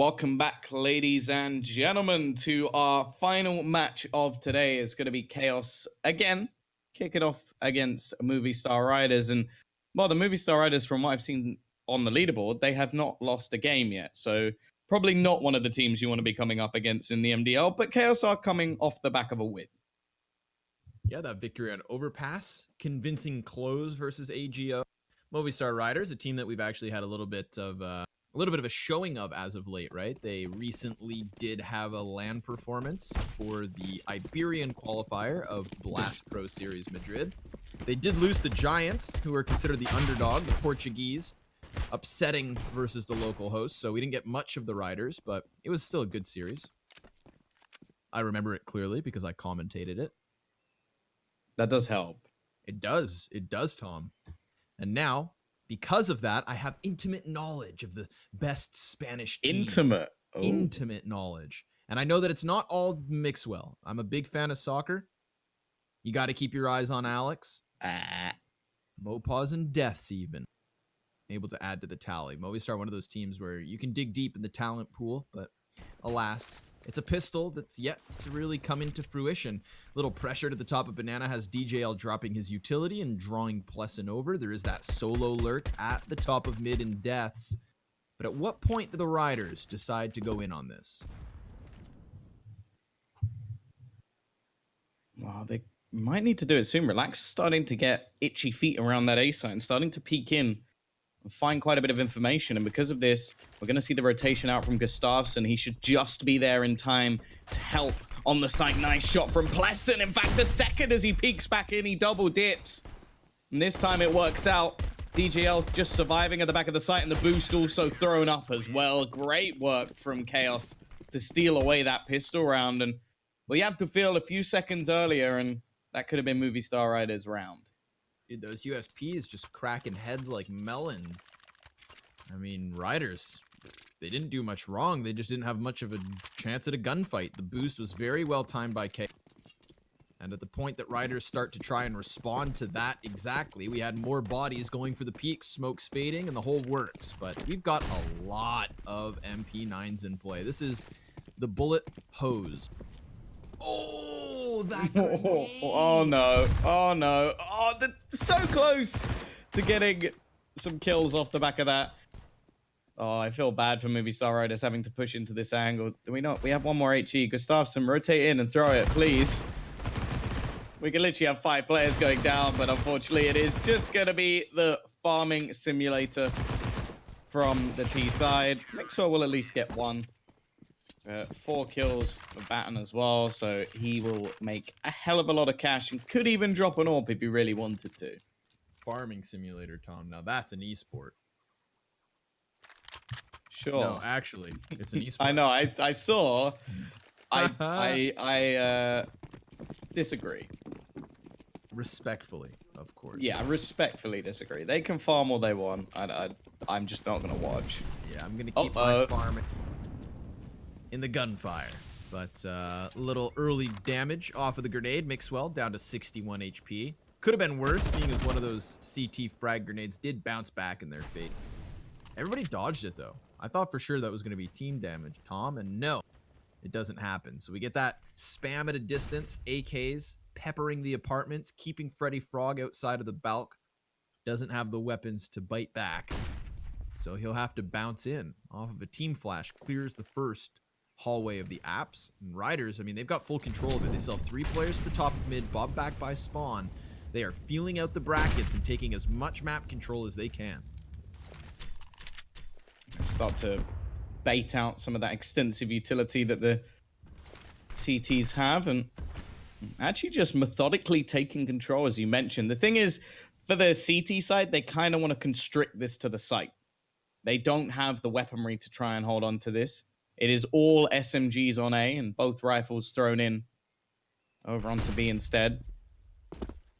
Welcome back, ladies and gentlemen, to our final match of today. It's going to be Chaos again, kick it off against Movistar Riders. And, well, the Movistar Riders, from what I've seen on the leaderboard, they have not lost a game yet. So probably not one of the teams you want to be coming up against in the MDL, but Chaos are coming off the back of a win. Yeah, that victory on Overpass, convincing close versus AGO. Movistar Riders, a team that we've actually had a little bit of a showing of as of late, right? They recently did have a LAN performance for the Iberian qualifier of Blast Pro Series Madrid. They did lose the Giants, who are considered the underdog, the Portuguese, upsetting versus the local hosts. So we didn't get much of the Riders, but it was still a good series. I remember it clearly because I commentated it. That does help. It does, Tom. And now, because of that, I have intimate knowledge of the best Spanish team. Intimate knowledge. And I know that it's not all Mixwell. I'm a big fan of soccer. You got to keep your eyes on Alex. Mopaz and Deaths even. Able to add to the tally. Movistar, one of those teams where you can dig deep in the talent pool, but alas, it's a pistol that's yet to really come into fruition. Little pressure to the top of Banana has DJL dropping his utility and drawing Plessin over. There is that solo lurk at the top of mid in Deaths. But at what point do the Riders decide to go in on this? Well, they might need to do it soon. Relax is starting to get itchy feet around that A site and starting to peek in and find quite a bit of information. And because of this, we're going to see the rotation out from Gustafsson. He should just be there in time to help on the site. Nice shot from Plessin. In fact, the second as he peeks back in, he double dips. And this time it works out. DJL's just surviving at the back of the site, and the boost also thrown up as well. Great work from Chaos to steal away that pistol round. And well, you have to feel a few seconds earlier, and that could have been Movistar Riders' round. Dude, those USPs just cracking heads like melons. I mean, Riders, they didn't do much wrong. They just didn't have much of a chance at a gunfight. The boost was very well timed by K. And at the point that Riders start to try and respond to that exactly, we had more bodies going for the peaks, smokes fading, and the whole works. But we've got a lot of MP9s in play. This is the bullet hose. Oh, that grenade. Oh no. Oh no. Oh, so close to getting some kills off the back of that. Oh, I feel bad for Movistar Riders having to push into this angle. Do we not? We have one more HE. Gustafsson, rotate in and throw it, please. We can literally have 5 players going down, but unfortunately it is just going to be the farming simulator from the T side. Mixer will at least get 1. 4 kills for Batten as well, so he will make a hell of a lot of cash and could even drop an AWP if he really wanted to. Farming simulator, Tom. Now that's an esport. Sure. No, actually, it's an esport. I know. I saw. I disagree. Respectfully, of course. Yeah, respectfully disagree. They can farm all they want. I'm just not going to watch. Yeah, I'm going to keep my farming in the gunfire. But a little early damage off of the grenade. Mixwell down to 61 HP. Could have been worse, seeing as one of those CT frag grenades did bounce back in their fate. Everybody dodged it, though. I thought for sure that was going to be team damage, Tom, and no, it doesn't happen. So we get that spam at a distance, AKs peppering the apartments, keeping Freddy Frog outside of the balk. Doesn't have the weapons to bite back, so he'll have to bounce in off of a team flash. Clears the first hallway of the apps. And Riders, I mean, they've got full control of it. They still have 3 players at the top of mid, bob back by spawn. They are feeling out the brackets and taking as much map control as they can. Start to bait out some of that extensive utility that the CTs have, and actually just methodically taking control, as you mentioned. The thing is, for the CT side, they kind of want to constrict this to the site. They don't have the weaponry to try and hold on to this. It is all SMGs on A and both rifles thrown in over onto B instead.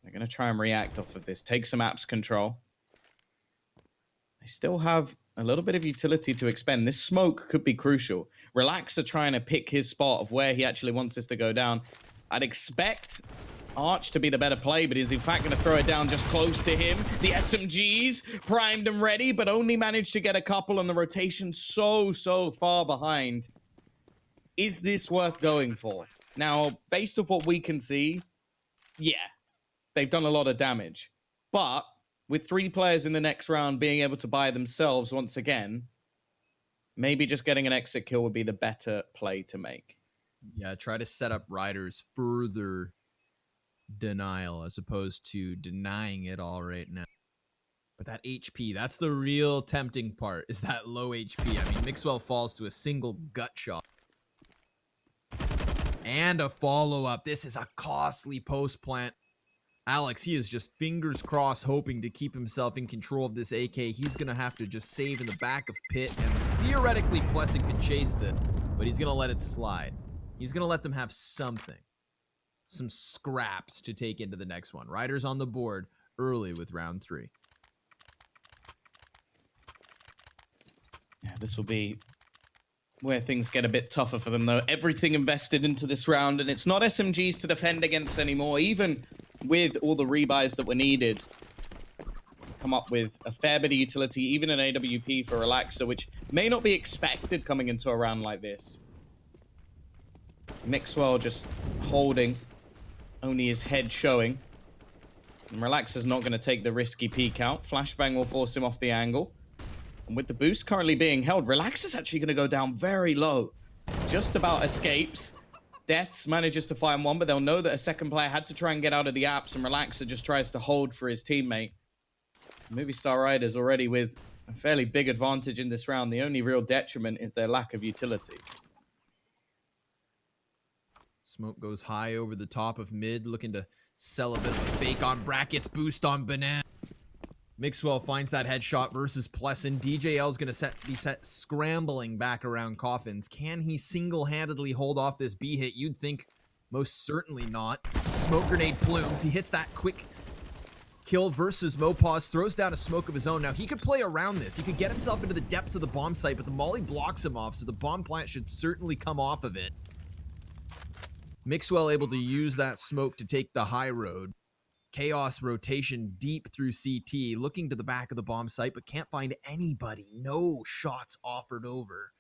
They're going to try and react off of this, take some apps control. They still have a little bit of utility to expend. This smoke could be crucial. Relax are trying to pick his spot of where he actually wants this to go down. I'd expect Arch to be the better play, but is in fact going to throw it down just close to him. The SMGs primed and ready, but only managed to get a couple on the rotation so far behind. Is this worth going for? Now, based off what we can see, yeah, they've done a lot of damage. But with 3 players in the next round being able to buy themselves once again, maybe just getting an exit kill would be the better play to make. Yeah, try to set up Riders further denial as opposed to denying it all right now. But that HP, that's the real tempting part, is that low HP. I mean, Mixwell falls to a single gut shot. And a follow-up. This is a costly post-plant. Alex, he is just fingers crossed hoping to keep himself in control of this AK. He's going to have to just save in the back of pit. And theoretically, Plessin could chase it, but he's going to let it slide. He's going to let them have something. Some scraps to take into the next one. Riders on the board early with round 3. Yeah, this will be where things get a bit tougher for them, though. Everything invested into this round, and it's not SMGs to defend against anymore, even with all the rebuys that were needed. Come up with a fair bit of utility, even an AWP for Relaxer, which may not be expected coming into a round like this. Mixwell just holding, only his head showing. And Relaxer's not going to take the risky peek out. Flashbang will force him off the angle. And with the boost currently being held, Relaxer's actually going to go down very low. Just about escapes. Deaths manages to find one, but they'll know that a second player had to try and get out of the apps, and Relaxer just tries to hold for his teammate. Movistar Riders already with a fairly big advantage in this round. The only real detriment is their lack of utility. Smoke goes high over the top of mid, looking to sell a bit of a fake on brackets, boost on Banana. Mixwell finds that headshot versus Plessin. DJL is going to be set scrambling back around coffins. Can he single-handedly hold off this B hit? You'd think most certainly not. Smoke grenade plumes. He hits that quick kill versus Mopaz, throws down a smoke of his own. Now, he could play around this. He could get himself into the depths of the bomb site, but the molly blocks him off, so the bomb plant should certainly come off of it. Mixwell able to use that smoke to take the high road. Chaos rotation deep through CT, looking to the back of the bomb site, but can't find anybody. No shots offered over.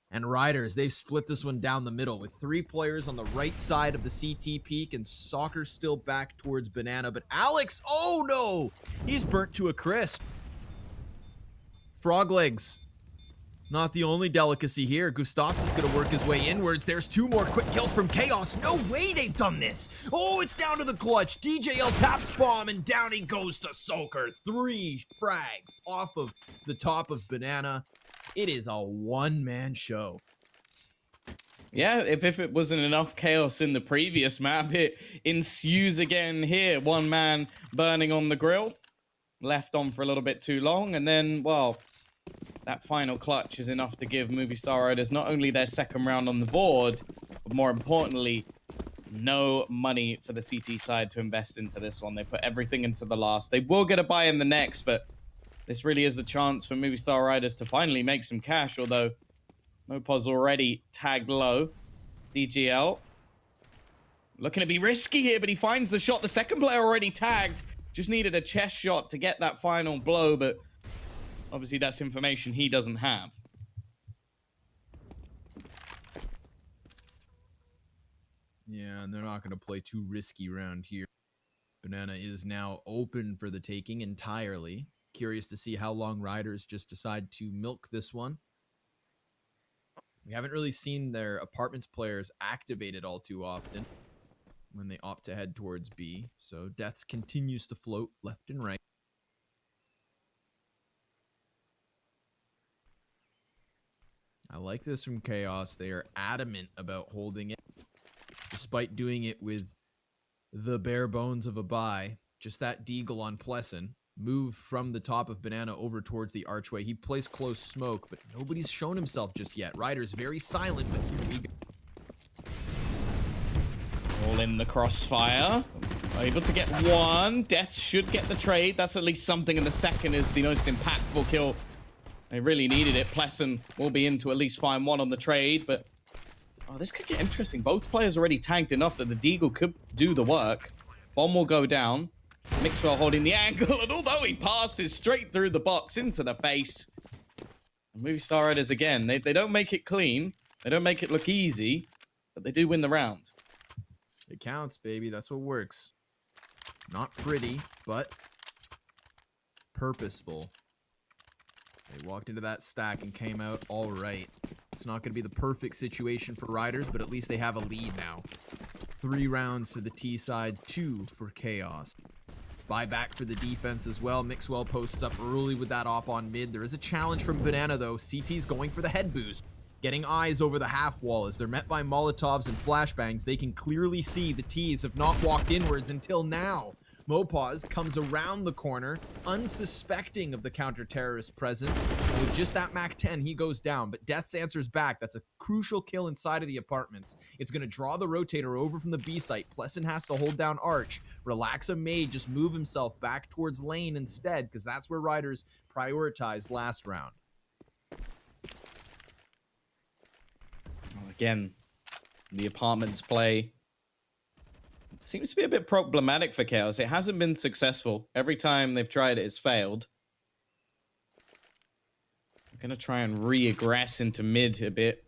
And Riders, they've split this one down the middle with 3 players on the right side of the CT peak, and Soccer still back towards Banana. But Alex, oh no! He's burnt to a crisp. Frog legs. Not the only delicacy here. Gustafsson's going to work his way inwards. There's 2 more quick kills from Chaos. No way they've done this. Oh, it's down to the clutch. DJL taps bomb, and down he goes to Soaker. 3 frags off of the top of Banana. It is a one-man show. Yeah, if it wasn't enough chaos in the previous map, it ensues again here. 1 man burning on the grill. Left on for a little bit too long, and then, well, that final clutch is enough to give Movistar Riders not only their second round on the board, but more importantly, no money for the CT side to invest into this one. They put everything into the last. They will get a buy in the next, but this really is a chance for Movistar Riders to finally make some cash, although Mopaz already tagged low. DGL looking to be risky here, but he finds the shot. The second player already tagged. Just needed a chest shot to get that final blow, but obviously, that's information he doesn't have. Yeah, and they're not going to play too risky around here. Banana is now open for the taking entirely. Curious to see how long Riders just decide to milk this one. We haven't really seen their apartments players activated all too often when they opt to head towards B. So Deaths continues to float left and right. I like this from Chaos. They are adamant about holding it, despite doing it with the bare bones of a buy. Just that deagle on Plessin. Move from the top of Banana over towards the archway. He plays close smoke, but nobody's shown himself just yet. Ryder's very silent, but here we go. All in the crossfire. Able to get 1. Death should get the trade. That's at least something, and the second is the most impactful kill. They really needed it. Plessin will be in to at least find 1 on the trade, but oh, this could get interesting. Both players already tagged enough that the deagle could do the work. Bomb will go down. Mixwell holding the angle, and although he passes straight through the box into the face, Movistar Riders again, they don't make it clean. They don't make it look easy, but they do win the round. It counts, baby. That's what works. Not pretty, but purposeful. They walked into that stack and came out all right. It's not going to be the perfect situation for Riders, but at least they have a lead now. 3 rounds to the T side, 2 for Chaos. Buyback for the defense as well. Mixwell posts up early with that op on mid. There is a challenge from Banana, though. CT's going for the head boost. Getting eyes over the half wall as they're met by Molotovs and flashbangs. They can clearly see the T's have not walked inwards until now. Mopaz comes around the corner, unsuspecting of the counter-terrorist presence. With just that MAC-10, he goes down, but Death's answers back. That's a crucial kill inside of the apartments. It's going to draw the rotator over from the B site. Plessin has to hold down Arch. Relaxa may just move himself back towards lane instead, because that's where Riders prioritized last round. Again, the apartments play seems to be a bit problematic for Chaos. It hasn't been successful. Every time they've tried it, it's failed. I'm going to try and re-aggress into mid a bit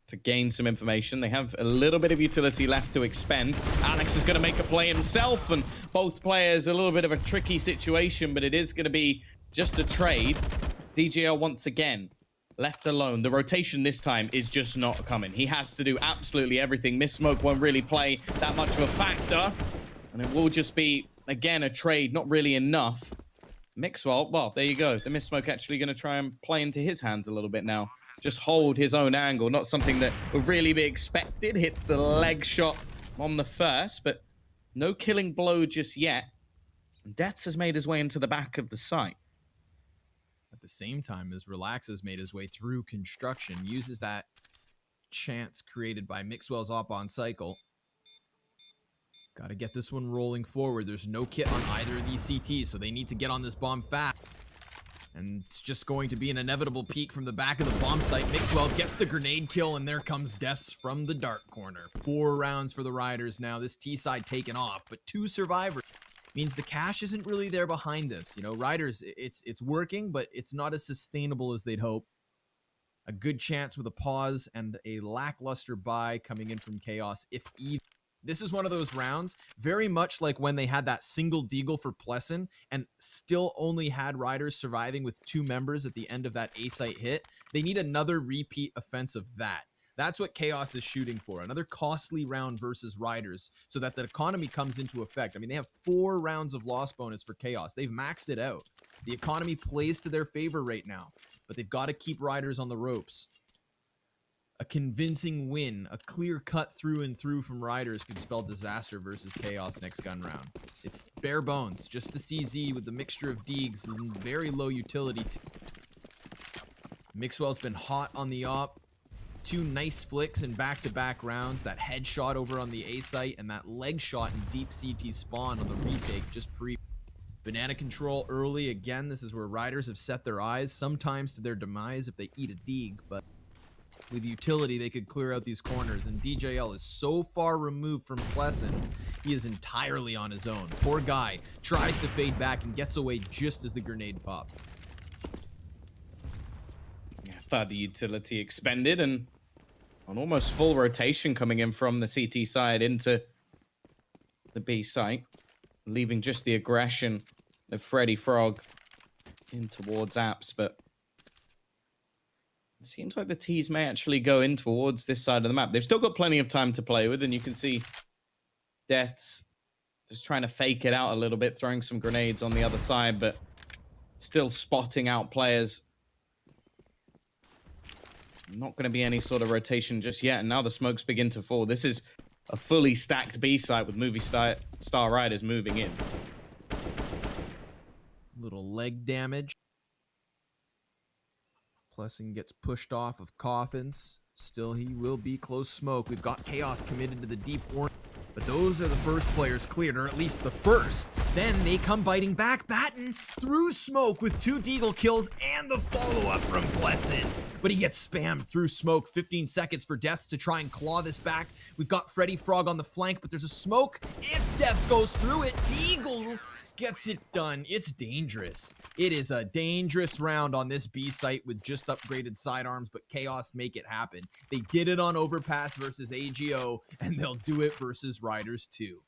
to gain some information. They have a little bit of utility left to expend. Alex is going to make a play himself, and both players a little bit of a tricky situation, but it is going to be just a trade. DJL once again left alone. The rotation this time is just not coming. He has to do absolutely everything. Miss Smoke won't really play that much of a factor, and it will just be, again, a trade, not really enough. Mixwell, well, there you go. The Miss Smoke actually going to try and play into his hands a little bit now. Just hold his own angle, not something that would really be expected. Hits the leg shot on the first, but no killing blow just yet. Deaths has made his way into the back of the site. At the same time as Relax has made his way through construction, uses that chance created by Mixwell's op on cycle. Got to get this one rolling forward. There's no kit on either of these CTs, so they need to get on this bomb fast. And it's just going to be an inevitable peek from the back of the bomb site. Mixwell gets the grenade kill, and there comes Deaths from the dark corner. 4 rounds for the Riders now. This T side taken off, but 2 survivors. Means the cash isn't really there behind this. You know, Riders, it's working, but it's not as sustainable as they'd hope. A good chance with a pause and a lackluster buy coming in from Chaos, if even. This is one of those rounds, very much like when they had that single deagle for Plessin and still only had Riders surviving with 2 members at the end of that A-site hit. They need another repeat offense of that. That's what Chaos is shooting for. Another costly round versus Riders so that the economy comes into effect. I mean, they have 4 rounds of loss bonus for Chaos. They've maxed it out. The economy plays to their favor right now, but they've got to keep Riders on the ropes. A convincing win, a clear cut through and through from Riders could spell disaster versus Chaos next gun round. It's bare bones, just the CZ with the mixture of Deegs and very low utility. Mixwell's been hot on the op. 2 nice flicks in back-to-back rounds. That headshot over on the A site and that leg shot in deep CT spawn on the retake just pre. Banana control early. Again, this is where Riders have set their eyes, sometimes to their demise if they eat a Deeg, but with utility, they could clear out these corners, and DJL is so far removed from Plessin, he is entirely on his own. Poor guy tries to fade back and gets away just as the grenade popped. Yeah, further utility expended, and an almost full rotation coming in from the CT side into the B site, leaving just the aggression of Freddy Frog in towards Apps, but it seems like the T's may actually go in towards this side of the map. They've still got plenty of time to play with, and you can see Deaths just trying to fake it out a little bit, throwing some grenades on the other side, but still spotting out players. Not going to be any sort of rotation just yet, and now the smokes begin to fall. This is a fully stacked B site with Movistar Riders moving in. Little leg damage. Plessin gets pushed off of coffins. Still, he will be close smoke. We've got Chaos committed to the deep orange. But those are the first players cleared, or at least the first. Then they come biting back. Batten through smoke with 2 deagle kills and the follow-up from Plessin. but he gets spammed through smoke. 15 seconds for Deaths to try and claw this back. We've got Freddy Frog on the flank, but there's a smoke. If Deaths goes through it, Deagle gets it done. It's dangerous. It is a dangerous round on this B site with just upgraded sidearms, but Chaos make it happen. They did it on Overpass versus AGO, and they'll do it versus Riders too.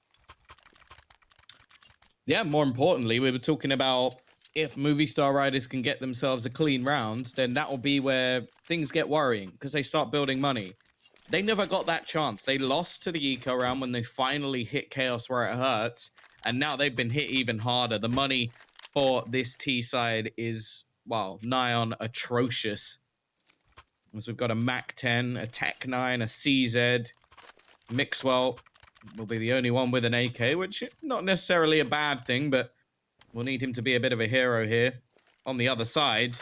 Yeah, more importantly, we were talking about if Movistar Riders can get themselves a clean round, then that will be where things get worrying because they start building money. They never got that chance. They lost to the eco round when they finally hit Chaos where it hurts, and now they've been hit even harder. The money for this T side is, well, nigh on atrocious. As we've got a Mac 10, a Tech 9, a CZ. Mixwell will be the only one with an AK, which is not necessarily a bad thing, but we'll need him to be a bit of a hero here. On the other side,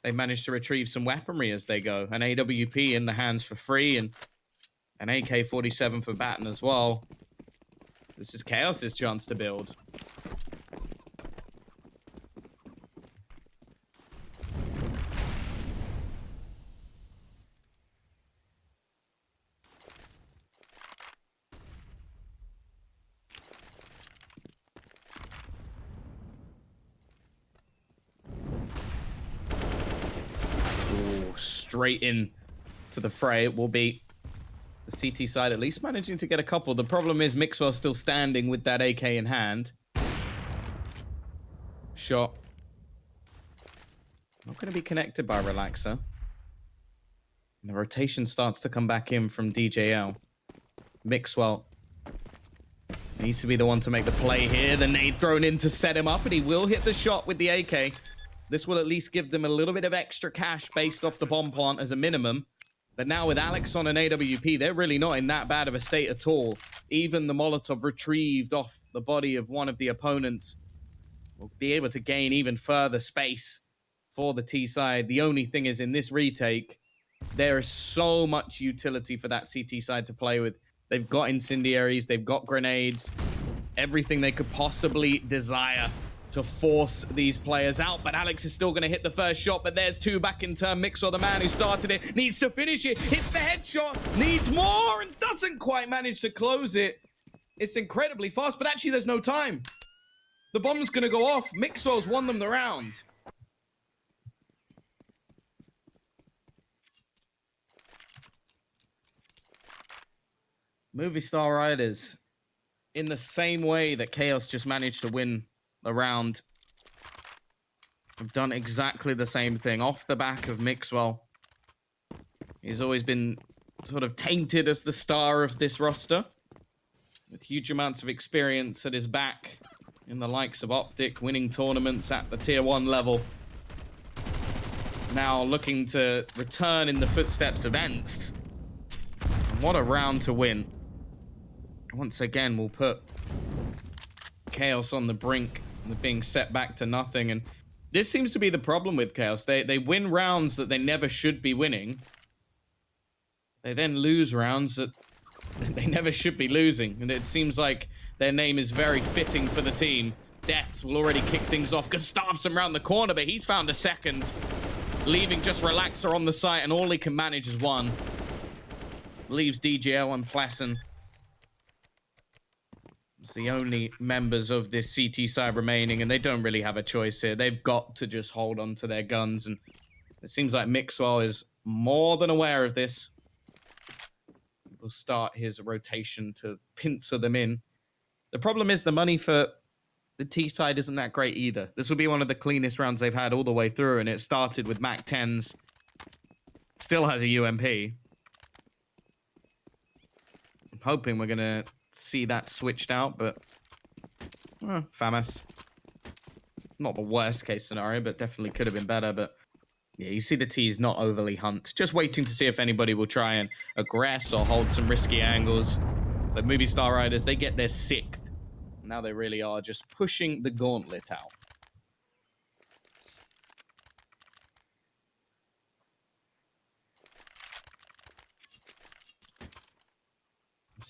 they managed to retrieve some weaponry as they go. An AWP in the hands for free and an AK-47 for Batten as well. This is Chaos's chance to build. Ooh, straight in to the fray. It will be the CT side at least managing to get a couple. The problem is Mixwell's still standing with that AK in hand. Shot. Not going to be connected by Relaxer. And the rotation starts to come back in from DJL. Mixwell needs to be the one to make the play here. The nade thrown in to set him up, and he will hit the shot with the AK. This will at least give them a little bit of extra cash based off the bomb plant as a minimum. But now with Alex on an AWP, they're really not in that bad of a state at all. Even the Molotov retrieved off the body of one of the opponents will be able to gain even further space for the T side. The only thing is in this retake, there is so much utility for that CT side to play with. They've got incendiaries, they've got grenades, everything they could possibly desire to force these players out, but Alex is still going to hit the first shot, but there's two back in turn. Mixer, the man who started it, needs to finish it, hits the headshot, needs more, and doesn't quite manage to close it. It's incredibly fast, but actually there's no time. The bomb's going to go off. Mixwell's won them the round. Movistar Riders, in the same way that Chaos just managed to win the round, have done exactly the same thing off the back of Mixwell. He's always been sort of tainted as the star of this roster, with huge amounts of experience at his back in the likes of Optic, winning tournaments at the tier 1 level. Now looking to return in the footsteps of Ents. And what a round to win. Once again, we'll put Chaos on the brink of being set back to nothing. And this seems to be the problem with Chaos. They win rounds that they never should be winning. They then lose rounds that they never should be losing. And it seems like their name is very fitting for the team. Deaths will already kick things off. Gustafsson round the corner, but he's found a second. Leaving just Relaxer on the site, and all he can manage is one. Leaves DGL and Plessen. It's the only members of this CT side remaining, and they don't really have a choice here. They've got to just hold on to their guns, and it seems like Mixwell is more than aware of this. Will start his rotation to pincer them in. The problem is the money for the T side isn't that great either. This will be one of the cleanest rounds they've had all the way through, and it started with Mac 10s. Still has a UMP. I'm hoping we're going to see that switched out, but FAMAS. Not the worst case scenario, but definitely could have been better. But yeah, you see the T's not overly hunt. Just waiting to see if anybody will try and aggress or hold some risky angles. But Movistar Riders, they get their 6th. Now they really are just pushing the gauntlet out.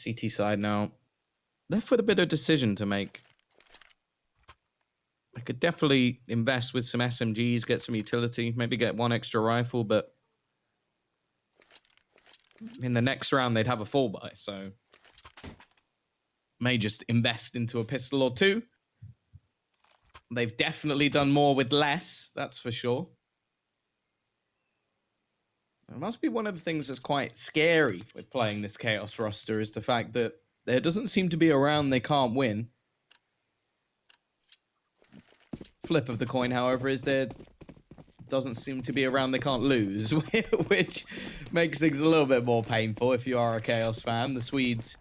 CT side now left with a bit of decision to make. I could definitely invest with some SMGs, get some utility, maybe get one extra rifle, but in the next round they'd have a fall buy, so may just invest into a pistol or two. They've definitely done more with less, that's for sure. It must be one of the things that's quite scary with playing this Chaos roster is the fact that there doesn't seem to be a round they can't win. Flip of the coin, however, is there doesn't seem to be a round they can't lose, which makes things a little bit more painful if you are a Chaos fan. The Swedes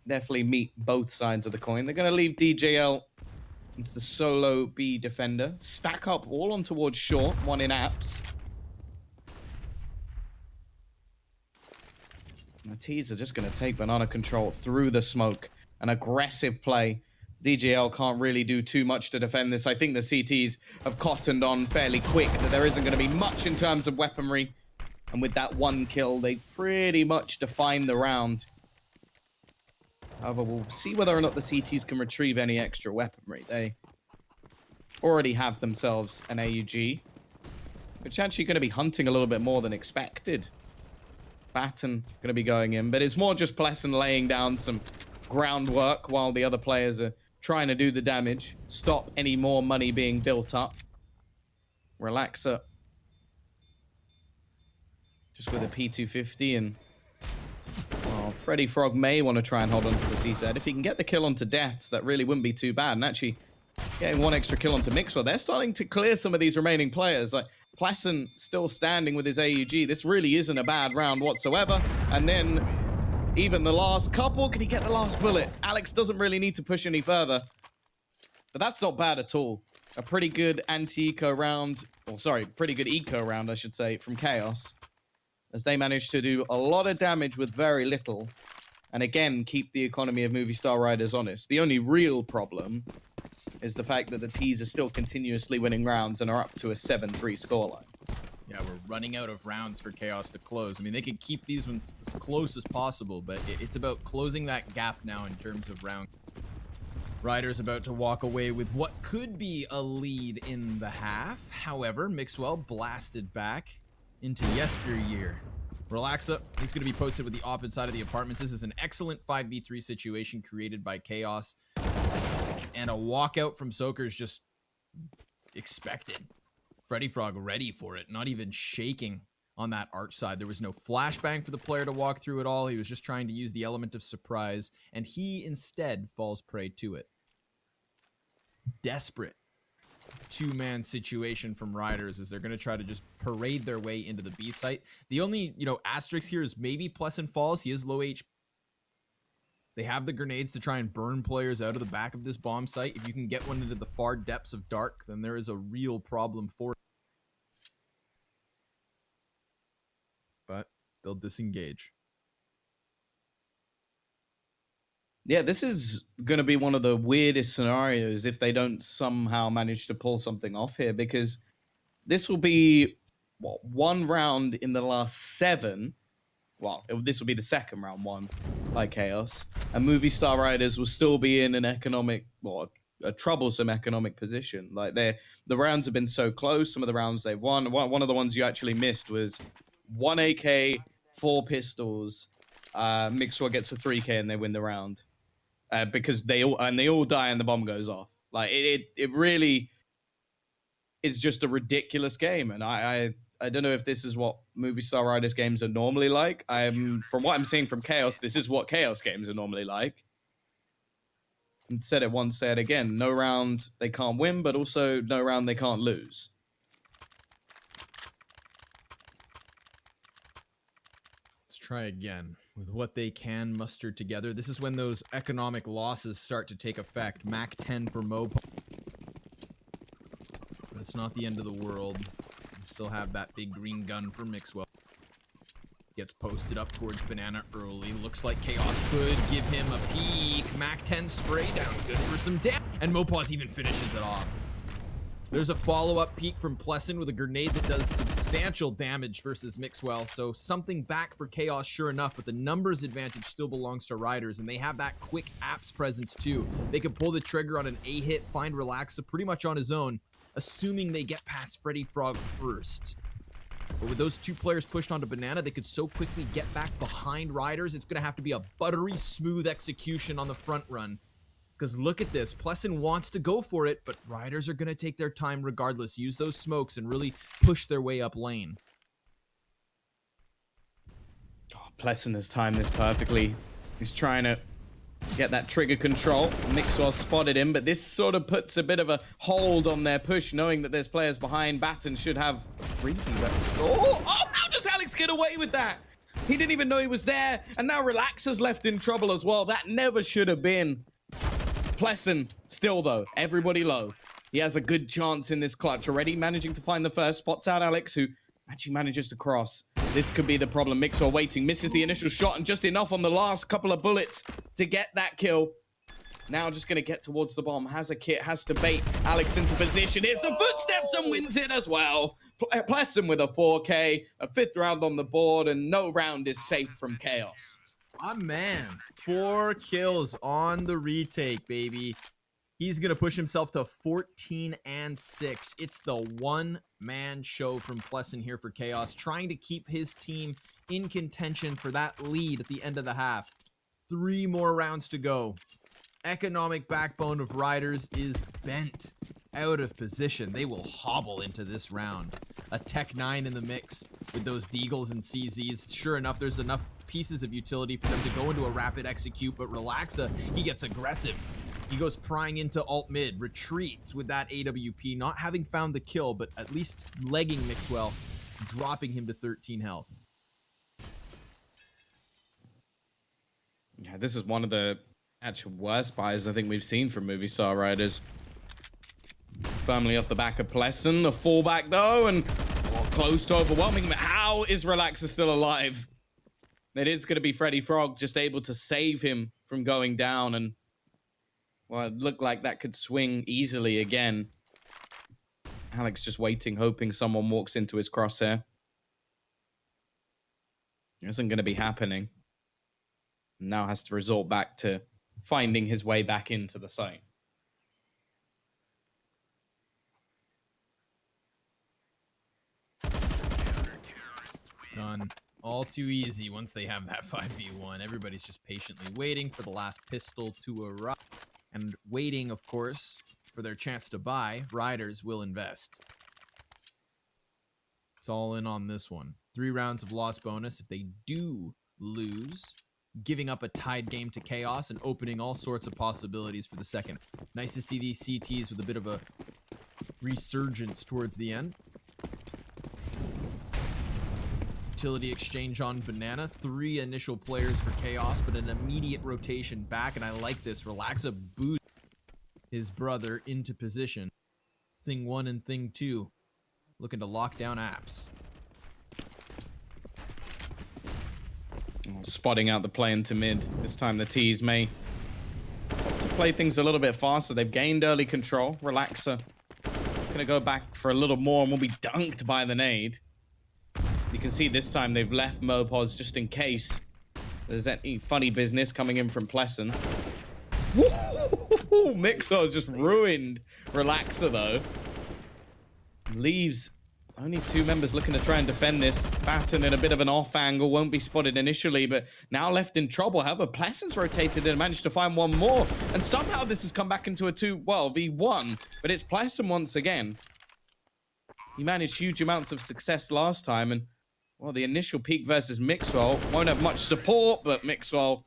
definitely meet both sides of the coin. They're going to leave DJL. It's the solo B defender. Stack up all on towards short, one in apps. The T's are just going to take banana control through the smoke. An aggressive play. DJL can't really do too much to defend this. I think the CTs have cottoned on fairly quick that there isn't going to be much in terms of weaponry. And with that one kill, they pretty much define the round. However, we'll see whether or not the CTs can retrieve any extra weaponry. They already have themselves an AUG, which actually going to be hunting a little bit more than expected. Batten going to be going in, but it's more just Pleasant laying down some groundwork while the other players are trying to do the damage, stop any more money being built up. Relaxer just with a P250, and well, Freddy Frog may want to try and hold on to the C-set. If he can get the kill onto Deaths, that really wouldn't be too bad. And actually getting one extra kill onto Mixwell, they're starting to clear some of these remaining players. Like Pleasant still standing with his AUG. This really isn't a bad round whatsoever. And then even the last couple, can he get the last bullet? Alex doesn't really need to push any further. But that's not bad at all. A pretty good anti-eco round, or sorry, pretty good eco round, I should say, from Chaos. As they managed to do a lot of damage with very little. And again, keep the economy of Movistar Riders honest. The only real problem is the fact that the T's are still continuously winning rounds and are up to a 7-3 scoreline. Yeah, we're running out of rounds for Chaos to close. I mean, they could keep these ones as close as possible, but it's about closing that gap now in terms of round. Riders about to walk away with what could be a lead in the half. However, Mixwell blasted back into yesteryear. Relaxa, he's going to be posted with the opposite side of the apartments. This is an excellent 5v3 situation created by Chaos. And a walkout from Soaker is just expected. Freddy Frog ready for it, not even shaking on that arch side. There was no flashbang for the player to walk through at all. He was just trying to use the element of surprise, and he instead falls prey to it. Desperate two-man situation from Riders as they're going to try to just parade their way into the B site. The only, asterisk here is maybe Pleasant falls. He is low HP. They have the grenades to try and burn players out of the back of this bomb site. If you can get one into the far depths of dark, then there is a real problem for it. But they'll disengage. Yeah, this is going to be one of the weirdest scenarios if they don't somehow manage to pull something off here, because this will be, one round in the last 7. Well, this will be the second round one by Chaos. And Movistar Riders will still be in an a troublesome economic position. Like, the rounds have been so close. Some of the rounds they've won. One of the ones you actually missed was 1 AK, 4 pistols. Mixwell gets a 3K and they win the round. Because they all die and the bomb goes off. Like, it really is just a ridiculous game. And I don't know if this is what Movistar Riders games are normally like. From what I'm seeing from Chaos, this is what Chaos games are normally like. And said it once, said again. No round they can't win, but also no round they can't lose. Let's try again with what they can muster together. This is when those economic losses start to take effect. Mac 10 for Mopo. But it's not the end of the world. Still have that big green gun for Mixwell. Gets posted up towards Banana early. Looks like Chaos could give him a peek. Mac 10 spray down. Good for some damage. And Mopaz even finishes it off. There's a follow-up peek from Pleasant with a grenade that does substantial damage versus Mixwell. So something back for Chaos, sure enough. But the numbers advantage still belongs to Riders. And they have that quick apps presence too. They can pull the trigger on an A-hit, find Relaxa pretty much on his own, assuming they get past Freddy Frog first. But with those 2 players pushed onto Banana, they could so quickly get back behind Riders. It's going to have to be a buttery smooth execution on the front run. Because look at this. Pleasant wants to go for it, but Riders are going to take their time regardless. Use those smokes and really push their way up lane. Oh, Pleasant has timed this perfectly. He's trying to get that trigger control. Mixwell spotted him, but this sort of puts a bit of a hold on their push, knowing that there's players behind. Batten should have freebie, but how does Alex get away with that? He didn't even know he was there, and now Relaxer's left in trouble as well. That never should have been. Pleasant still though, everybody low. He has a good chance in this clutch already, managing to find the first. Spots out Alex, who actually manages to cross. This could be the problem. Mixwell waiting, misses the initial shot, and just enough on the last couple of bullets to get that kill. Now just going to get towards the bomb. Has a kit, has to bait Alex into position. Here's some footsteps and wins it as well. Pleasant with a 4K, a 5th round on the board, and no round is safe from Chaos. Ah, man. 4 kills on the retake, baby. He's going to push himself to 14-6. It's the one-man show from Pleasant here for Chaos, trying to keep his team in contention for that lead at the end of the half. 3 more rounds to go. Economic backbone of Riders is bent out of position. They will hobble into this round. A Tech 9 in the mix with those Deagles and CZs. Sure enough, there's enough pieces of utility for them to go into a rapid execute, but Relaxa, he gets aggressive. He goes prying into alt mid, retreats with that AWP, not having found the kill, but at least legging Mixwell, dropping him to 13 health. Yeah, this is one of the actual worst buys I think we've seen from Movistar Riders. Firmly off the back of Pleasant, the fallback though, and close to overwhelming. How is Relaxer still alive? It is going to be Freddy Frog just able to save him from going down, and well, it looked like that could swing easily again. Alex just waiting, hoping someone walks into his crosshair. It isn't going to be happening. Now has to resort back to finding his way back into the site. Done. All too easy once they have that 5v1. Everybody's just patiently waiting for the last pistol to arrive. And waiting, of course, for their chance to buy. Riders will invest. It's all in on this one. 3 rounds of loss bonus if they do lose, giving up a tied game to Chaos and opening all sorts of possibilities for the second. Nice to see these CTs with a bit of a resurgence towards the end. Utility exchange on Banana. 3 initial players for Chaos, but an immediate rotation back, and I like this. Relaxa boost his brother into position. Thing 1 and Thing 2 looking to lock down apps. Spotting out the play into mid. This time the T's may to play things a little bit faster. They've gained early control. Relaxer gonna go back for a little more and will be dunked by the nade. You can see this time they've left Mopos just in case there's any funny business coming in from Pleasant. Mixo just ruined Relaxer though. Leaves only 2 members looking to try and defend this. Batten in a bit of an off angle, won't be spotted initially, but now left in trouble. However, Pleasant's rotated and managed to find one more. And somehow this has come back into a 2v1, but it's Pleasant once again. He managed huge amounts of success last time, and well, the initial peak versus Mixwell won't have much support, but Mixwell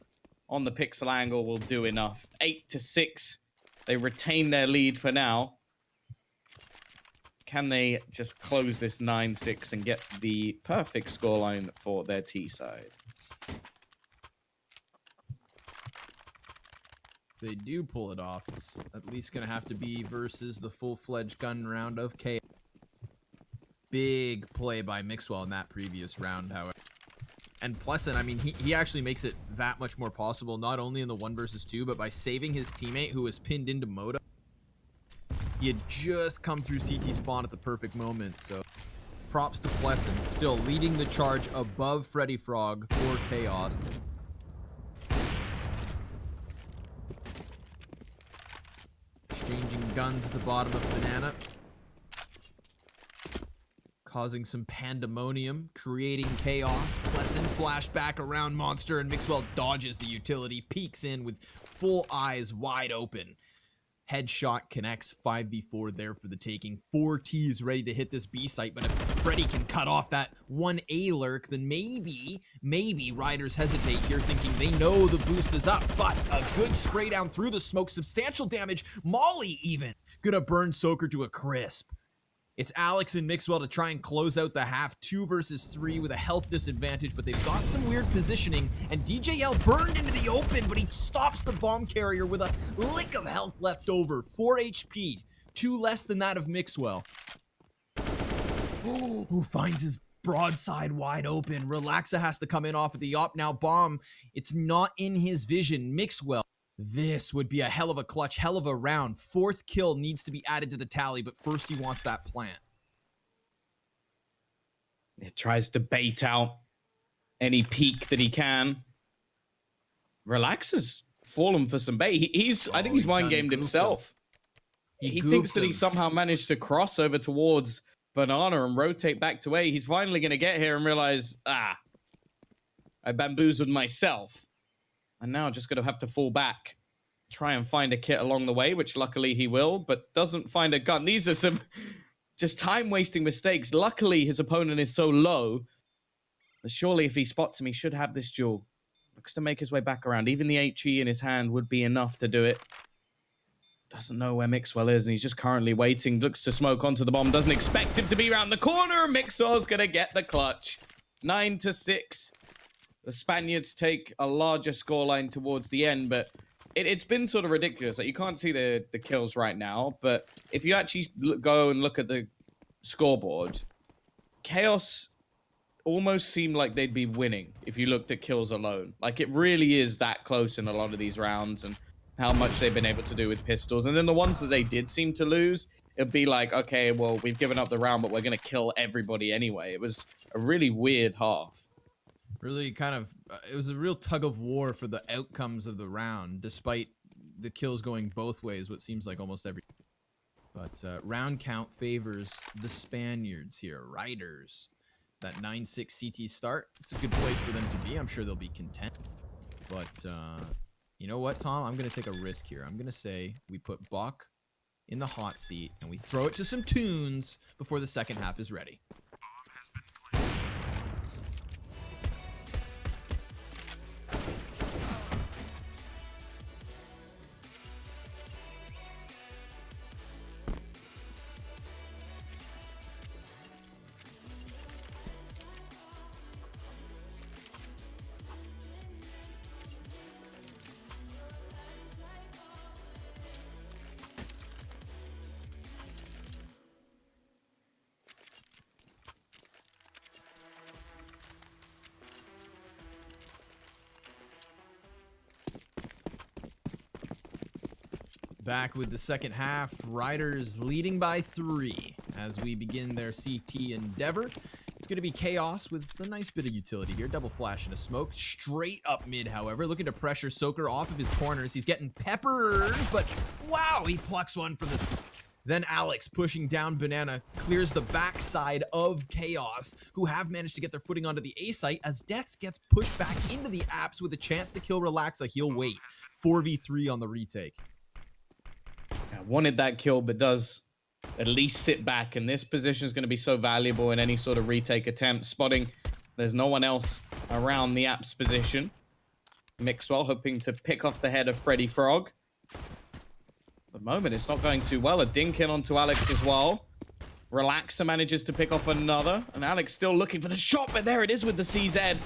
on the pixel angle will do enough. 8-6. They retain their lead for now. Can they just close this 9-6 and get the perfect scoreline for their T side? If they do pull it off, it's at least going to have to be versus the full-fledged gun round of Chaos. Big play by Mixwell in that previous round, however. And Pleasant, I mean, he actually makes it that much more possible, not only in the 1 versus 2, but by saving his teammate who was pinned into Moda. He had just come through CT spawn at the perfect moment, so props to Pleasant, still leading the charge above Freddy Frog for Chaos. Exchanging guns at the bottom of Banana. causing some pandemonium, creating chaos. Pleasant flashback around Monster, and Mixwell dodges the utility, peeks in with full eyes wide open. Headshot connects, 5v4 there for the taking. 4 T's ready to hit this B site, but if Freddy can cut off that 1A lurk, then maybe Riders hesitate here, thinking they know the boost is up, but a good spray down through the smoke, substantial damage. Molly even gonna burn Soaker to a crisp. It's Alex and Mixwell to try and close out the half, 2 versus 3 with a health disadvantage, but they've got some weird positioning, and DJL burned into the open, but he stops the bomb carrier with a lick of health left over. 4 HP, 2 less than that of Mixwell. Who finds his broadside wide open. Relaxa has to come in off of the op. Now bomb, it's not in his vision. Mixwell. This would be a hell of a clutch, hell of a round. 4th kill needs to be added to the tally, but first he wants that plant. It tries to bait out any peek that he can. Relax has fallen for some bait. I think he's mind gamed himself. He thinks that he somehow managed to cross over towards Banana and rotate back to A. He's finally going to get here and realize, I bamboozled myself. And now just going to have to fall back, try and find a kit along the way, which luckily he will, but doesn't find a gun. These are some just time-wasting mistakes. Luckily, his opponent is so low that surely if he spots him, he should have this duel. Looks to make his way back around. Even the HE in his hand would be enough to do it. Doesn't know where Mixwell is, and he's just currently waiting. Looks to smoke onto the bomb. Doesn't expect him to be around the corner. Mixwell's going to get the clutch. 9-6. The Spaniards take a larger scoreline towards the end, but it's been sort of ridiculous. Like, you can't see the kills right now, but if you actually go and look at the scoreboard, Chaos almost seemed like they'd be winning if you looked at kills alone. Like, it really is that close in a lot of these rounds and how much they've been able to do with pistols. And then the ones that they did seem to lose, it'd be like, okay, well, we've given up the round, but we're going to kill everybody anyway. It was a really weird half. Really kind of, it was a real tug of war for the outcomes of the round, despite the kills going both ways, what seems like almost every. But round count favors the Spaniards here. Riders, that 9-6 CT start, it's a good place for them to be. I'm sure they'll be content. But you know what, Tom? I'm going to take a risk here. I'm going to say we put Bach in the hot seat and we throw it to some tunes before the second half is ready. Back with the second half, Riders leading by 3 as we begin their CT endeavor. It's going to be Chaos with a nice bit of utility here. Double flash and a smoke. Straight up mid, however. Looking to pressure Soaker off of his corners. He's getting peppered, but wow, he plucks one from this. Then Alex pushing down Banana clears the backside of Chaos, who have managed to get their footing onto the A site as Deaths gets pushed back into the apps with a chance to kill Relaxa. He'll wait. 4v3 on the retake. Wanted that kill, but does at least sit back, and this position is going to be so valuable in any sort of retake attempt. Spotting there's no one else around the app's position. Mixwell hoping to pick off the head of Freddy Frog. At the moment, it's not going too well. A dink in onto Alex as well. Relaxa manages to pick off another, and Alex still looking for the shot, but there it is with the CZ.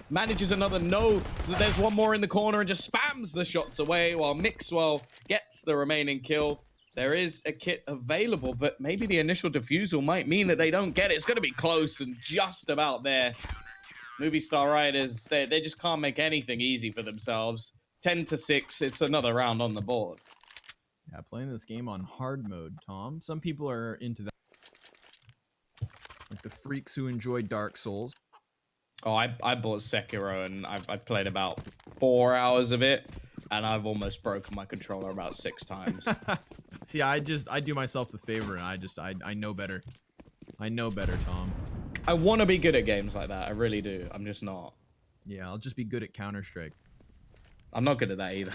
Manages another no, so there's one more in the corner and just spams the shots away while Mixwell gets the remaining kill. There is a kit available, but maybe the initial defusal might mean that they don't get it. It's going to be close and just about there. Movistar Riders, they just can't make anything easy for themselves. 10-6, it's another round on the board. Yeah, playing this game on hard mode, Tom. Some people are into that. Like the freaks who enjoy Dark Souls. Oh, I bought Sekiro and I've played about 4 hours of it, and I've almost broken my controller about 6 times. See, I do myself the favor, and I know better. I know better, Tom. I want to be good at games like that. I really do. I'm just not. Yeah, I'll just be good at Counter-Strike. I'm not good at that either.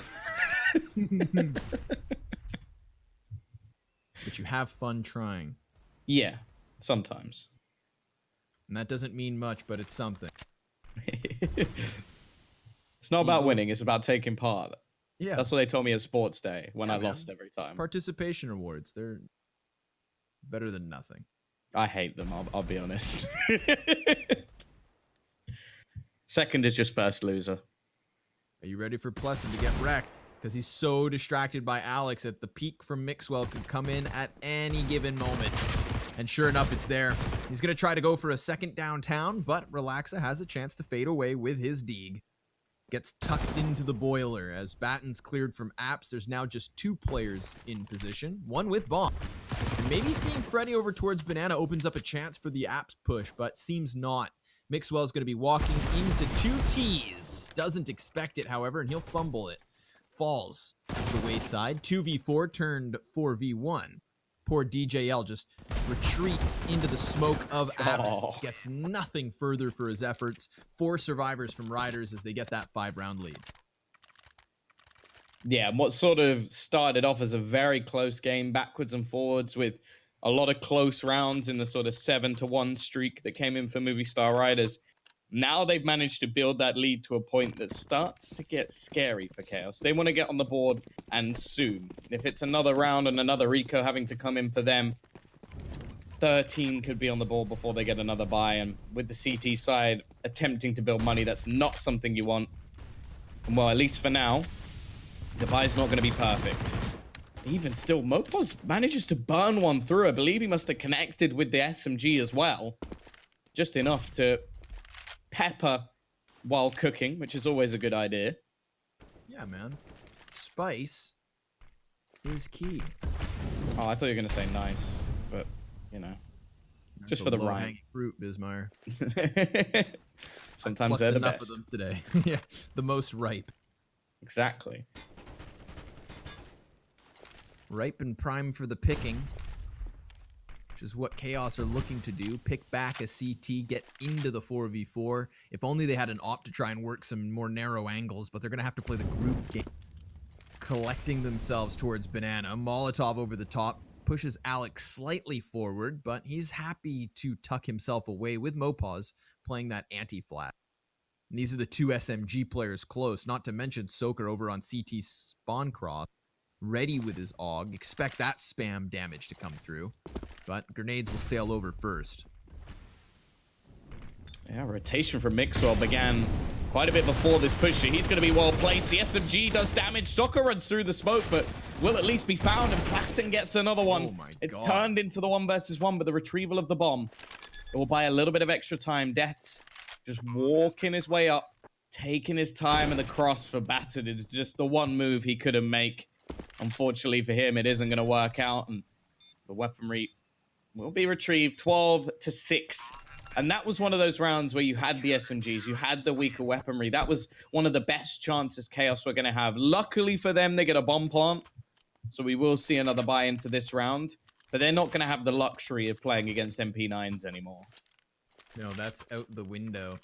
But you have fun trying. Yeah, sometimes. And that doesn't mean much, but it's something. It's not about winning. It's about taking part. Yeah. That's what they told me at sports day when I man. lost every time. Participation awards. They're better than nothing. I hate them. I'll be honest. Second is just first loser. Are you ready for Plessin to get wrecked? Because he's so distracted by Alex that the peak from Mixwell could come in at any given moment. And sure enough, it's there. He's going to try to go for a second downtown, but Relaxa has a chance to fade away with his Deeg. Gets tucked into the boiler. As Batten's cleared from apps, there's now just 2 players in position, one with bomb. And maybe seeing Freddy over towards Banana opens up a chance for the apps push, but seems not. Mixwell's going to be walking into 2 T's. Doesn't expect it, however, and he'll fumble it. Falls to the wayside. 2v4 turned 4v1. Poor DJL just retreats into the smoke of apps. Gets nothing further for his efforts. 4 survivors from Riders as they get that 5-round lead. Yeah, and what sort of started off as a very close game, backwards and forwards, with a lot of close rounds in the sort of 7-1 streak that came in for Movistar Riders. Now they've managed to build that lead to a point that starts to get scary for Chaos. They want to get on the board, and soon. If it's another round and another eco having to come in for them, 13 could be on the board before they get another buy. And with the CT side attempting to build money, that's not something you want. And well, at least for now, the buy's not going to be perfect. Even still, Mopos manages to burn one through. I believe he must have connected with the SMG as well. Just enough to pepper while cooking, which is always a good idea. Yeah, man. Spice is key. Oh, I thought you were going to say nice, but, you know, just for the rhyme. Fruit, Bismarck. Sometimes they're the enough best. of them today. Yeah, the most ripe. Exactly. Ripe and prime for the picking, which is what Chaos are looking to do. Pick back a CT, get into the 4v4. If only they had an op to try and work some more narrow angles, but they're going to have to play the group game. Collecting themselves towards Banana. Molotov over the top pushes Alex slightly forward, but he's happy to tuck himself away with Mopaz playing that anti-flat. And these are the 2 SMG players close, not to mention Soaker over on CT spawn cross. Ready with his AUG. Expect that spam damage to come through. But grenades will sail over first. Yeah, rotation from Mixwell began quite a bit before this push. He's going to be well placed. The SMG does damage. Soccer runs through the smoke, but will at least be found, and Plassin gets another one. Oh my God. It's turned into the 1 versus 1, but the retrieval of the bomb, it will buy a little bit of extra time. Death's just walking his way up, taking his time, and the cross for Battered is just the one move he couldn't make. Unfortunately for him, it isn't going to work out, and the weaponry will be retrieved 12-6. And that was one of those rounds where you had the SMGs, you had the weaker weaponry. That was one of the best chances Chaos were going to have. Luckily for them, they get a bomb plant, so we will see another buy into this round. But they're not going to have the luxury of playing against MP9s anymore. No, that's out the window.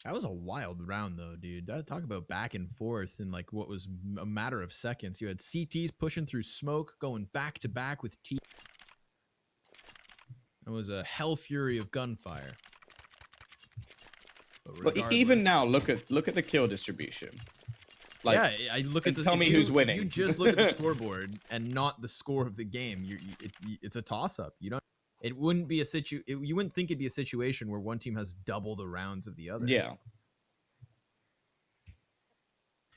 That was a wild round, though, dude. Talk about back and forth in like what was a matter of seconds. You had CTs pushing through smoke, going back to back with T. It was a hell fury of gunfire. But even now, look at the kill distribution. Like, yeah, I look at the. Tell me who's winning. You just look at the scoreboard and not the score of the game. It's a toss-up. You don't. It wouldn't be a you wouldn't think it'd be a situation where one team has double the rounds of the other. Yeah.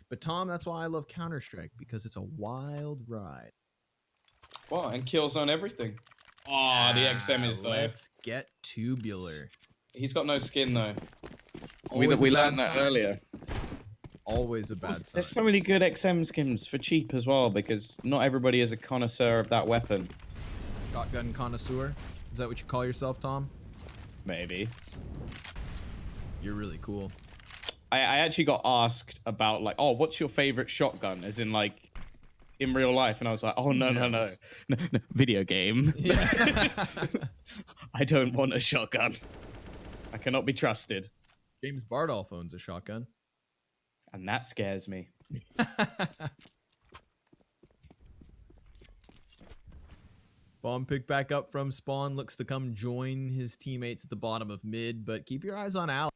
But Tom, that's why I love Counter-Strike, because it's a wild ride. Well, and kills on everything. Oh, the XM is there. Let's get tubular. He's got no skin though. Always We a bad learned that sign. earlier. Always a bad sign. There's so many good XM skins for cheap as well, because not everybody is a connoisseur of that weapon. Shotgun connoisseur? Is that what you call yourself, Tom? Maybe. You're really cool. I actually got asked about, like, oh, what's your favorite shotgun? As in, like, in real life, and I was like, oh, no, video game. Yeah. I don't want a shotgun. I cannot be trusted. James Bardolph owns a shotgun. And that scares me. Bomb pick back up from spawn, looks to come join his teammates at the bottom of mid, but keep your eyes on Alex.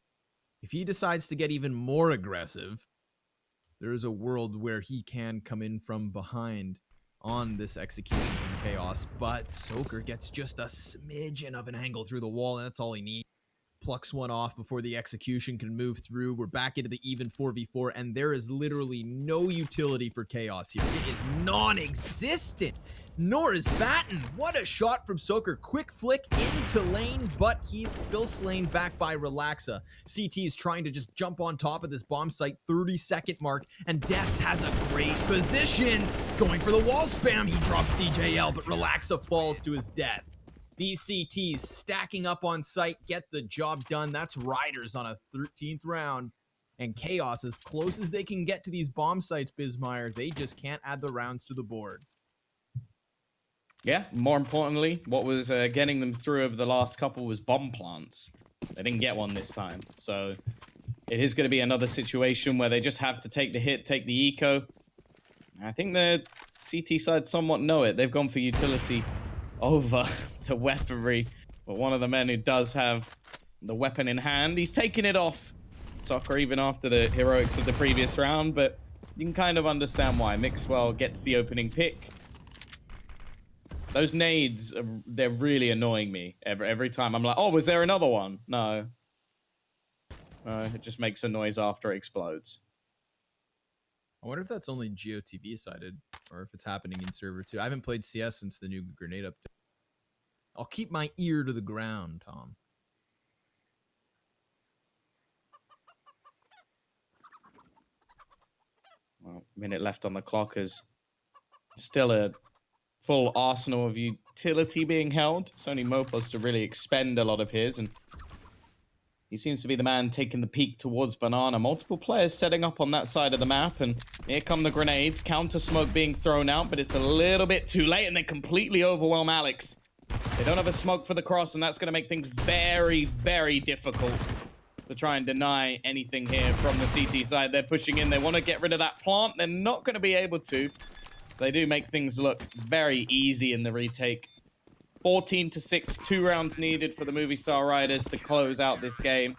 If he decides to get even more aggressive, there is a world where he can come in from behind on this execution from Chaos, but Soaker gets just a smidgen of an angle through the wall, and that's all he needs. Plucks one off before the execution can move through. We're back into the even 4v4, and there is literally no utility for Chaos here. It is non-existent, nor is Batten. What a shot from Soaker. Quick flick into lane, but he's still slain back by Relaxa. CT is trying to just jump on top of this bomb site, 30-second mark, and Deaths has a great position. Going for the wall spam, he drops DJL, but Relaxa falls to his death. These CTs stacking up on site, get the job done. That's Riders on a 13th round. And Chaos, as close as they can get to these bomb sites, Bismire, they just can't add the rounds to the board. Yeah, more importantly, what was getting them through over the last couple was bomb plants. They didn't get one this time. So it is going to be another situation where they just have to take the hit, take the eco. I think the CT side somewhat know it. They've gone for utility over the weaponry, but one of the men who does have the weapon in hand, he's taking it off Soccer even after the heroics of the previous round, but you can kind of understand why. Mixwell gets the opening pick. Those nades, they're really annoying me every time. I'm like, oh, was there another one? No. It just makes a noise after it explodes. I wonder if that's only GOTV sided or if it's happening in server too. I haven't played CS since the new grenade update. I'll keep my ear to the ground, Tom. Well, minute left on the clock is still a full arsenal of utility being held. It's only Mopos to really expend a lot of his, and he seems to be the man taking the peek towards Banana. Multiple players setting up on that side of the map, and here come the grenades. Counter smoke being thrown out, but it's a little bit too late, and they completely overwhelm Alex. They don't have a smoke for the cross, and that's going to make things very, very difficult to try and deny anything here from the CT side. They're pushing in. They want to get rid of that plant. They're not going to be able to. They do make things look very easy in the retake. 14-6, 2 rounds needed for the Movistar Riders to close out this game.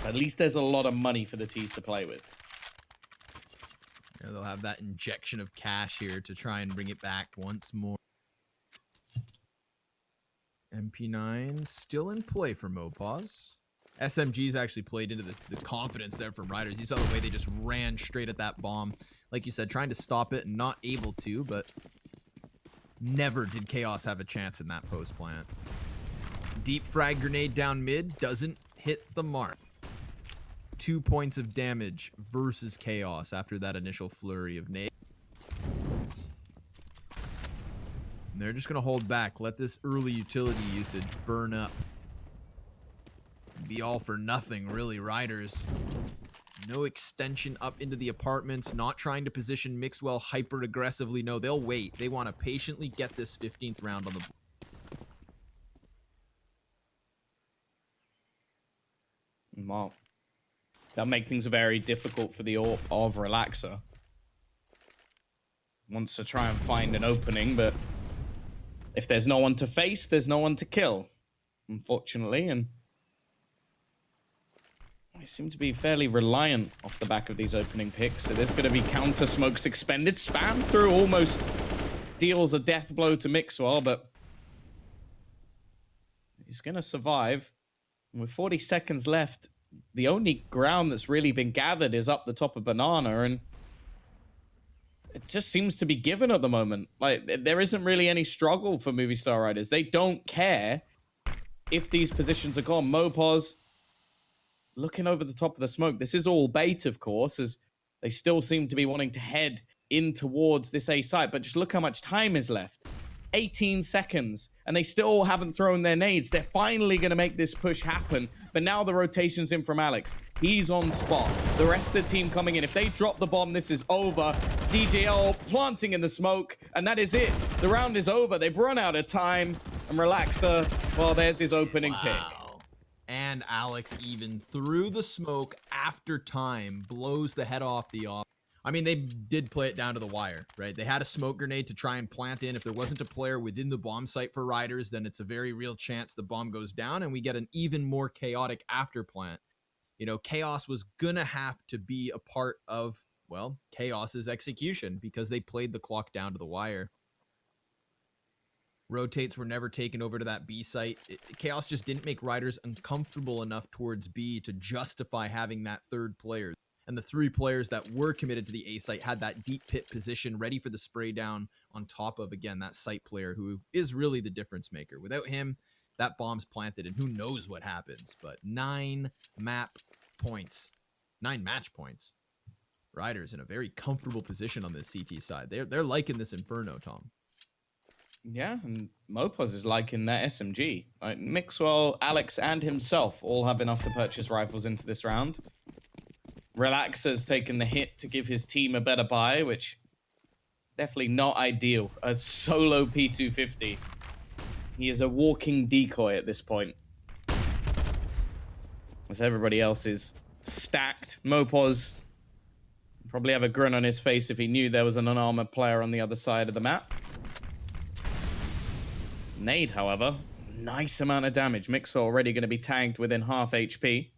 At least there's a lot of money for the T's to play with. Yeah, they'll have that injection of cash here to try and bring it back once more. MP9 still in play for Mopos. SMG's actually played into the confidence there from Riders. You saw the way they just ran straight at that bomb. Like you said, trying to stop it and not able to, but never did Chaos have a chance in that post plant. Deep frag grenade down mid doesn't hit the mark. 2 points of damage versus Chaos after that initial flurry of nade. And they're just going to hold back. Let this early utility usage burn up. Be all for nothing, really, Riders. No extension up into the apartments. Not trying to position Mixwell hyper aggressively. No, they'll wait. They want to patiently get this 15th round on the board. Wow. That'll make things very difficult for the AWP of Relaxer. Wants to try and find an opening, but if there's no one to face, there's no one to kill, unfortunately, and they seem to be fairly reliant off the back of these opening picks. So there's going to be counter smokes expended. Spam through almost deals a death blow to Mixwell, but he's going to survive. And with 40 seconds left, the only ground that's really been gathered is up the top of Banana, and it just seems to be given at the moment. Like, there isn't really any struggle for Movistar Riders. They don't care if these positions are gone. Mopos looking over the top of the smoke. This is all bait, of course, as they still seem to be wanting to head in towards this A site. But just look how much time is left. 18 seconds, and they still haven't thrown their nades. They're finally going to make this push happen. But now the rotation's in from Alex. He's on spot. The rest of the team coming in. If they drop the bomb, this is over. DJL planting in the smoke, and that is it. The round is over. They've run out of time. And Relaxer, well, there's his opening pick. And Alex, even through the smoke after time, blows the head off the off. I mean, they did play it down to the wire, right? They had a smoke grenade to try and plant in. If there wasn't a player within the bomb site for Riders, then it's a very real chance the bomb goes down and we get an even more chaotic after plant. You know, Chaos was gonna have to be a part of, well, Chaos's execution because they played the clock down to the wire. Rotates were never taken over to that B site. Chaos just didn't make Riders uncomfortable enough towards B to justify having that third player. And the 3 players that were committed to the A site had that deep pit position ready for the spray down on top of, again, that site player who is really the difference maker. Without him, that bomb's planted and who knows what happens. But 9 map points, 9 match points. Riders in a very comfortable position on this CT side. They're liking this Inferno, Tom. Yeah, and Mopos is liking that SMG. Like, Mixwell, Alex, and himself all have enough to purchase rifles into this round. Relaxer's taken the hit to give his team a better buy, which definitely not ideal. A solo P250. He is a walking decoy at this point. As everybody else is stacked. Mopos probably have a grin on his face if he knew there was an unarmored player on the other side of the map. Nade, however, nice amount of damage. Mixwell already going to be tagged within half HP.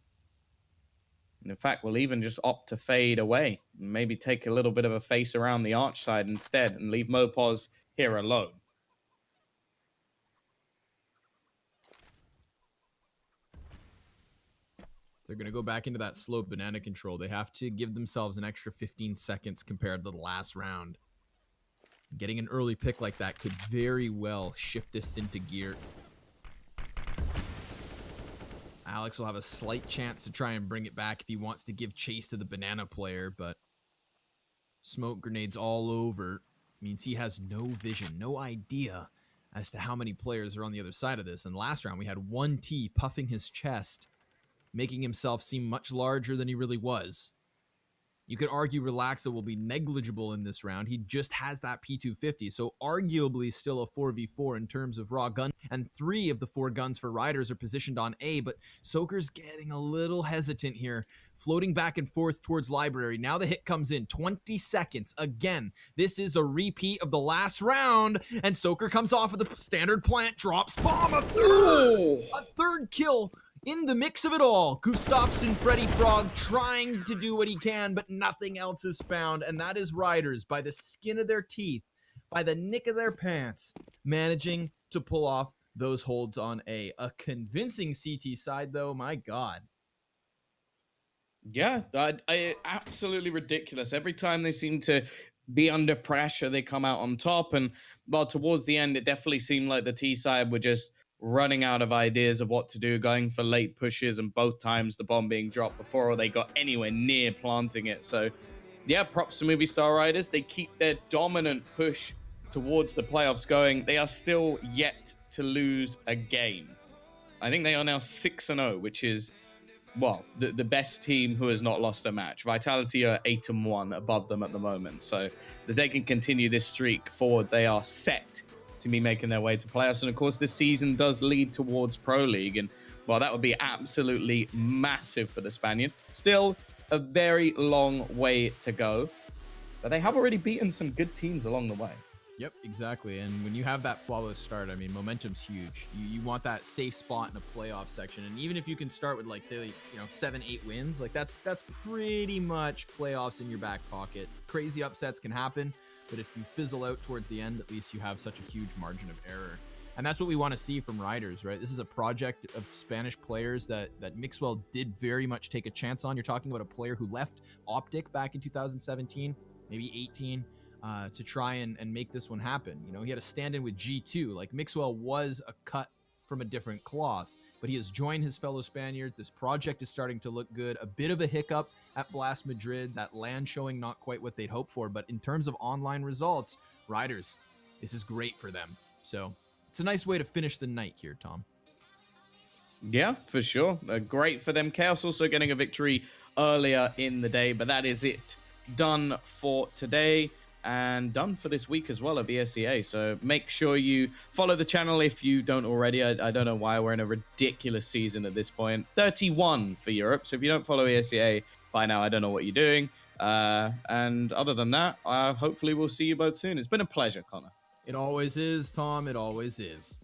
And in fact, we'll even just opt to fade away. Maybe take a little bit of a face around the arch side instead and leave Mopos here alone. They're going to go back into that slow banana control. They have to give themselves an extra 15 seconds compared to the last round. Getting an early pick like that could very well shift this into gear. Alex will have a slight chance to try and bring it back if he wants to give chase to the banana player, but smoke grenades all over means he has no vision, no idea as to how many players are on the other side of this. And last round, we had 1T puffing his chest, making himself seem much larger than he really was. You could argue Relaxa will be negligible in this round. He just has that P250, so arguably still a 4v4 in terms of raw gun. And 3 of the 4 guns for Riders are positioned on A, but Soaker's getting a little hesitant here, floating back and forth towards Library. Now the hit comes in, 20 seconds. Again, this is a repeat of the last round, and Soaker comes off of the standard plant, drops bomb, a third kill. In the mix of it all, Gustafsson, Freddy Frog trying to do what he can, but nothing else is found. And that is Riders, by the skin of their teeth, by the nick of their pants, managing to pull off those holds on A. A convincing CT side, though, my God. Yeah, absolutely ridiculous. Every time they seem to be under pressure, they come out on top. And, well, towards the end, it definitely seemed like the T side were just running out of ideas of what to do, going for late pushes, and both times the bomb being dropped before they got anywhere near planting it. So, yeah, props to Movistar Riders. They keep their dominant push towards the playoffs going. They are still yet to lose a game. I think they are now 6-0, which is, well, the best team who has not lost a match. Vitality are 8-1 above them at the moment. So, if they can continue this streak forward, they are set to be making their way to playoffs. And of course, this season does lead towards Pro League, and well, that would be absolutely massive for the Spaniards. Still a very long way to go, but they have already beaten some good teams along the way. Yep, exactly. And when you have that flawless start, I mean, momentum's huge. You want that safe spot in a playoff section, and even if you can start with, like, say, 7-8 wins, like that's pretty much playoffs in your back pocket. Crazy upsets can happen, but if you fizzle out towards the end, at least you have such a huge margin of error. And that's what we want to see from Riders, right? This is a project of Spanish players that Mixwell did very much take a chance on. You're talking about a player who left Optic back in 2017, maybe 18, to try and make this one happen. He had a stand-in with G2. Like, Mixwell was a cut from a different cloth, but he has joined his fellow Spaniards. This project is starting to look good. A bit of a hiccup at Blast Madrid, that land showing not quite what they'd hoped for, but in terms of online results, Riders, this is great for them. So it's a nice way to finish the night here, Tom. Yeah, for sure. Great for them. Chaos also getting a victory earlier in the day, but that is it. Done for today and done for this week as well of ESEA. So make sure you follow the channel if you don't already. I don't know why we're in a ridiculous season at this point. 31 for Europe. So if you don't follow ESEA by now, I don't know what you're doing. And other than that, hopefully we'll see you both soon. It's been a pleasure, Connor. It always is, Tom. It always is.